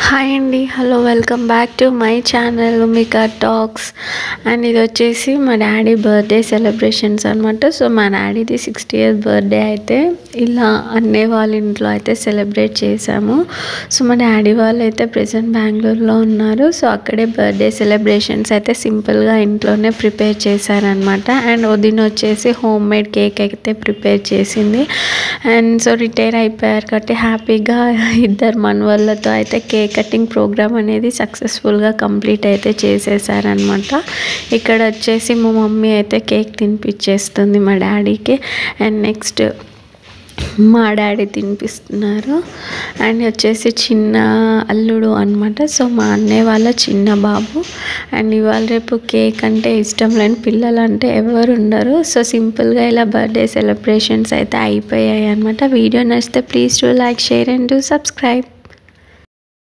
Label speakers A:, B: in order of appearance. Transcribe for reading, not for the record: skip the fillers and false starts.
A: Hi అండి, hello, welcome back to my channel Umika talks. And ఇది వచ్చేసి మా డాడీ బర్త్డే సెలబ్రేషన్స్ అనమాట. సో మా డాడీది 60th బర్త్డే అయితే ఇలా అన్నయ్య వాళ్ళ ఇంట్లో అయితే సెలబ్రేట్ చేశాము. సో మా డాడీ వాళ్ళు అయితే ప్రెజెంట్ బెంగళూరులో ఉన్నారు. సో అక్కడే బర్త్డే సెలబ్రేషన్స్ అయితే సింపుల్గా ఇంట్లోనే ప్రిపేర్ చేశారనమాట. అండ్ వదిన వచ్చేసి హోమ్ మేడ్ కేక్ అయితే ప్రిపేర్ చేసింది. అండ్ సో రిటైర్ అయిపోయారు కాబట్టి హ్యాపీగా ఇద్దరు మనవాళ్ళతో అయితే కేక్ కటింగ్ ప్రోగ్రామ్ అనేది సక్సెస్ఫుల్గా కంప్లీట్ అయితే చేసేసారనమాట. ఇక్కడ వచ్చేసి మా మమ్మీ అయితే కేక్ తినిపించేస్తుంది మా డాడీకి. అండ్ నెక్స్ట్ మా డాడీ తినిపిస్తున్నారు. అండ్ వచ్చేసి చిన్న అల్లుడు అనమాట. సో మా అన్నయ్య వాళ్ళ చిన్న బాబు. అండ్ ఇవాళ రేపు కేక్ అంటే ఇష్టం లేని పిల్లలు అంటే ఎవరు ఉండరు. సో సింపుల్గా ఇలా బర్త్డే సెలబ్రేషన్స్ అయితే అయిపోయాయి అనమాట. వీడియో నచ్చితే please to like, share and do subscribe.